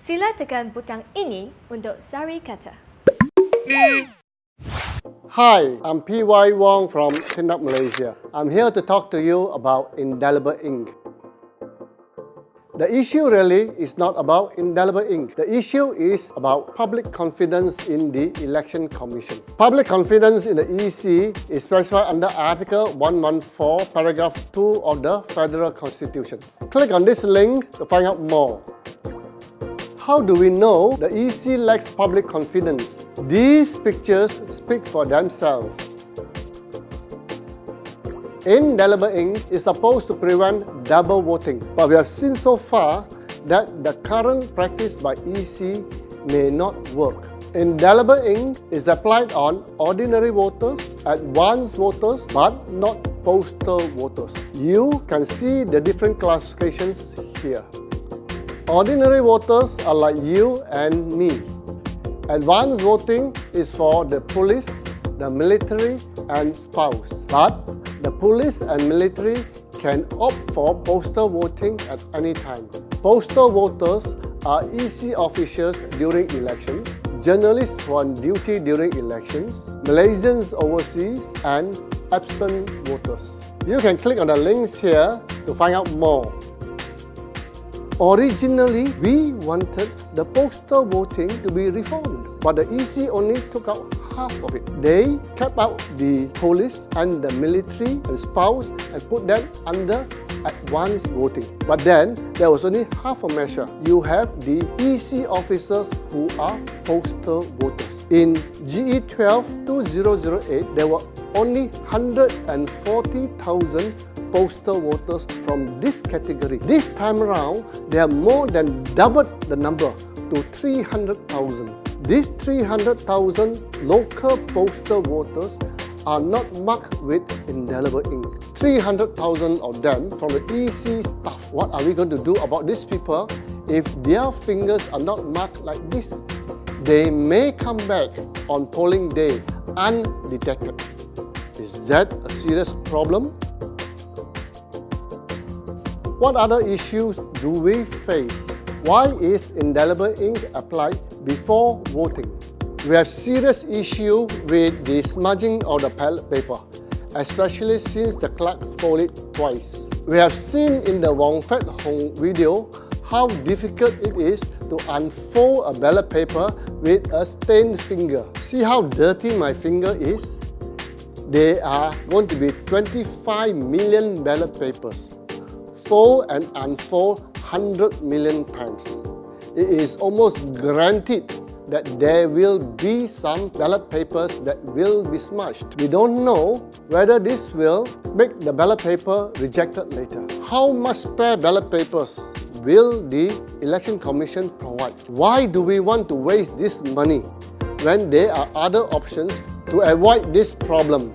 Sila tekan butang ini untuk sari kata. Hi, I'm PY Wong from Tindak Malaysia. I'm here to talk to you about indelible ink. The issue really is not about indelible ink. The issue is about public confidence in the Election Commission. Public confidence in the EC is specified under Article 114, Paragraph 2 of the Federal Constitution. Click on this link to find out more. How do we know the EC lacks public confidence? These pictures speak for themselves. Indelible ink is supposed to prevent double voting, but we have seen so far that the current practice by EC may not work. Indelible ink is applied on ordinary voters, advanced voters, but not postal voters. You can see the different classifications here. Ordinary voters are like you and me. Advanced voting is for the police, the military, and spouse. But the police and military can opt for postal voting at any time. Postal voters are EC officials during elections, journalists who are on duty during elections, Malaysians overseas, and absent voters. You can click on the links here to find out more. Originally, we wanted the postal voting to be reformed, but the EC only took out half of it. They kept out the police and the military and spouse and put them under advanced voting. But then, there was only half a measure. You have the EC officers who are postal voters. In GE 12-2008, there were only 140,000 postal voters from this category. This time around, they have more than doubled the number to 300,000. These 300,000 local postal voters are not marked with indelible ink. 300,000 of them from the EC staff. What are we going to do about these people if their fingers are not marked like this? They may come back on polling day undetected. Is that a serious problem? What other issues do we face? Why is indelible ink applied before voting? We have serious issue with the smudging of the ballot paper, especially since the clerk folded it twice. We have seen in the Wong Fat Hong video how difficult it is to unfold a ballot paper with a stained finger. See how dirty my finger is? There are going to be 25 million ballot papers. Fold and unfold 100 million times. It is almost guaranteed that there will be some ballot papers that will be smudged. We don't know whether this will make the ballot paper rejected later. How much spare ballot papers will the Election Commission provide? Why do we want to waste this money when there are other options to avoid this problem?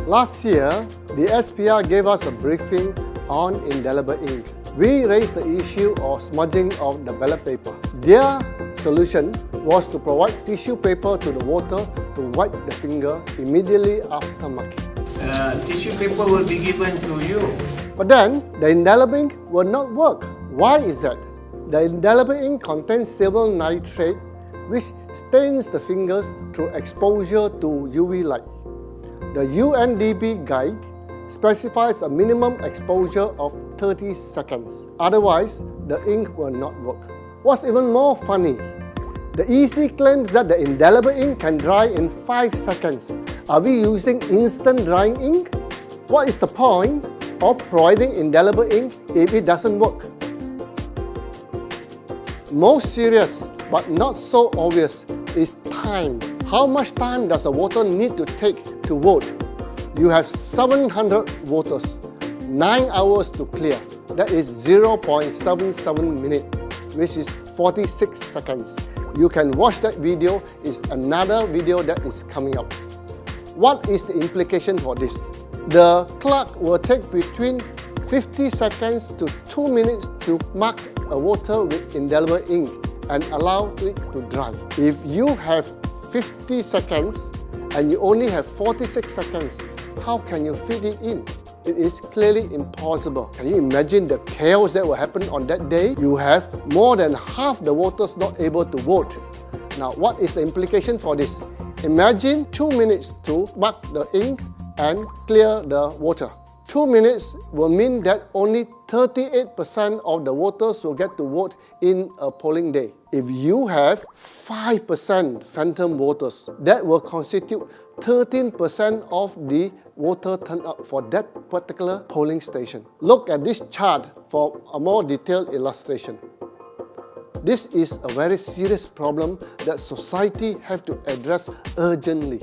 Last year, the SPR gave us a briefing on indelible ink. We raised the issue of smudging of the ballot paper. Their solution was to provide tissue paper to the voter to wipe the finger immediately after marking. Tissue paper will be given to you. But then, the indelible ink will not work. Why is that? The indelible ink contains silver nitrate, which stains the fingers through exposure to UV light. The UNDP guide specifies a minimum exposure of 30 seconds. Otherwise, the ink will not work. What's even more funny, the EC claims that the indelible ink can dry in 5 seconds. Are we using instant drying ink? What is the point of providing indelible ink if it doesn't work? Most serious but not so obvious is time. How much time does a voter need to take to vote? You have 700 voters, 9 hours to clear. That is 0.77 minutes, which is 46 seconds. You can watch that video. It's another video that is coming up. What is the implication for this? The clerk will take between 50 seconds to 2 minutes to mark a voter with indelible ink and allow it to dry. If you have 50 seconds and you only have 46 seconds, how can you fit it in? It is clearly impossible. Can you imagine the chaos that will happen on that day? You have more than half the voters not able to vote. Now, what is the implication for this? Imagine 2 minutes to mark the ink and clear the voter. 2 minutes will mean that only 38% of the voters will get to vote in a polling day. If you have 5% phantom voters, that will constitute 13% of the voter turnout for that particular polling station. Look at this chart for a more detailed illustration. This is a very serious problem that society have to address urgently.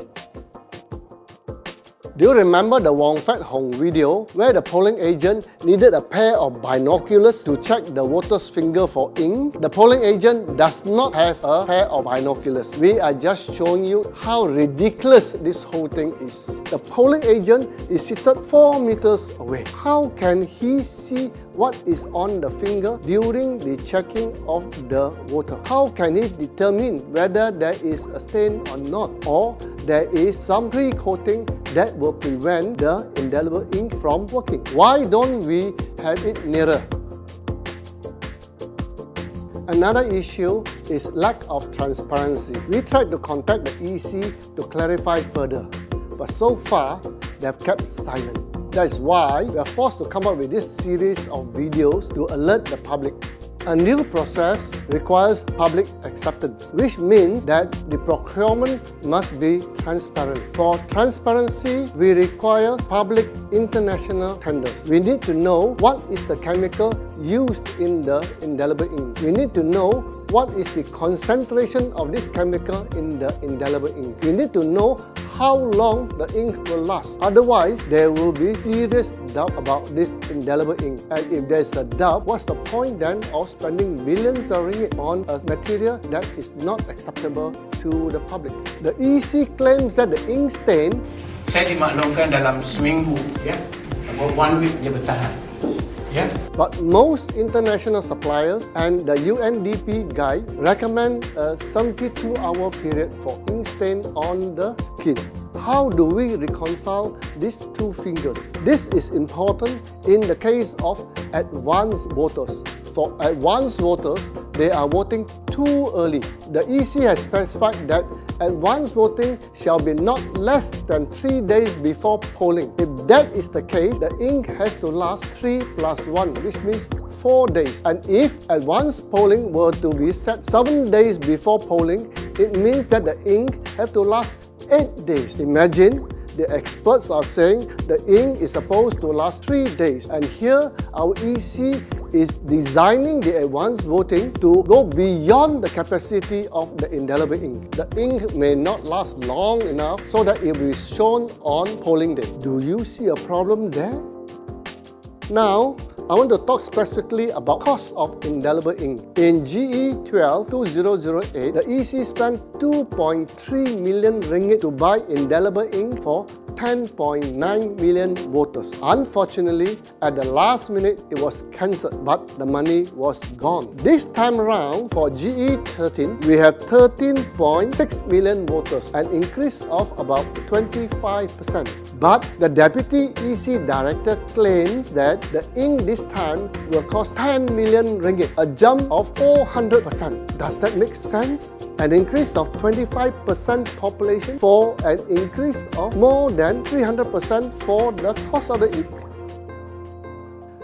Do you remember the Wong Fat Hong video where the polling agent needed a pair of binoculars to check the voter's finger for ink? The polling agent does not have a pair of binoculars. We are just showing you how ridiculous this whole thing is. The polling agent is seated 4 meters away. How can he see what is on the finger during the checking of the voter? How can he determine whether there is a stain or not, or there is some pre-coating that will prevent the indelible ink from working? Why don't we have it nearer? Another issue is lack of transparency. We tried to contact the EC to clarify further, but so far they have kept silent. That is why we are forced to come up with this series of videos to alert the public. A new process requires public acceptance, which means that the procurement must be transparent. For transparency, we require public international tenders. We need to know what is the chemical used in the indelible ink. We need to know what is the concentration of this chemical in the indelible ink. We need to know how long the ink will last. Otherwise, there will be serious doubt about this indelible ink. And if there is a doubt, what's the point then of spending millions of ringgit on a material that is not acceptable to the public? The EC claims that the ink stain Saya dimaklumkan dalam seminggu, ya. About 1 week dia bertahan. Ya. But most international suppliers and the UNDP guide recommend a 72-hour period for ink stain on the skin. How do we reconcile these two figures? This is important in the case of advanced voters. For advanced voters, they are voting too early. The EC has specified that advanced voting shall be not less than 3 days before polling. If that is the case, the ink has to last 3 plus 1, which means 4 days. And if advanced polling were to be set 7 days before polling, it means that the ink have to last 8 days. Imagine, the experts are saying the ink is supposed to last 3 days. And here, our EC is designing the advanced voting to go beyond the capacity of the indelible ink. The ink may not last long enough so that it will be shown on polling day. Do you see a problem there? Now, I want to talk specifically about cost of indelible ink. In GE 12-2008, the EC spent 2.3 million ringgit to buy indelible ink for 10.9 million voters. Unfortunately, at the last minute, it was cancelled, but the money was gone. This time around, for GE 13, we have 13.6 million voters, an increase of about 25%. But the Deputy EC Director claims that the ink this time will cost 10 million ringgit, a jump of 400%. Does that make sense? An increase of 25% population for an increase of more than 300% for the cost of the ink.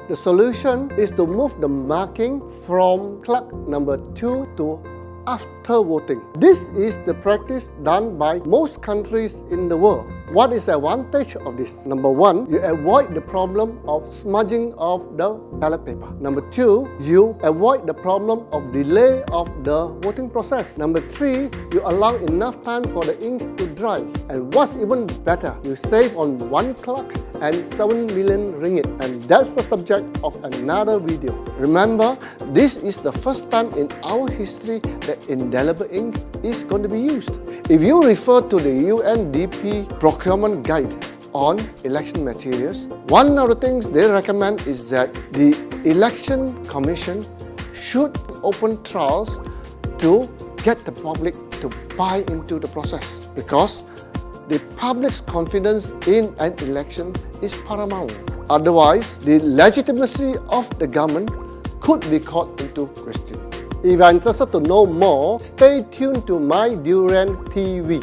The solution is to move the marking from clerk number 2 to after voting. This is the practice done by most countries in the world. What is the advantage of this? Number 1, you avoid the problem of smudging of the ballot paper. Number 2, you avoid the problem of delay of the voting process. Number 3, you allow enough time for the ink to dry. And what's even better, you save on 1 clerk and 7 million ringgit. And that's the subject of another video. Remember, this is the first time in our history that indelible ink is going to be used. If you refer to the UNDP procurement guide on election materials, one of the things they recommend is that the Election Commission should open trials to get the public to buy into the process, because the public's confidence in an election is paramount. Otherwise, the legitimacy of the government could be called into question. If you are interested to know more, stay tuned to My Durian TV.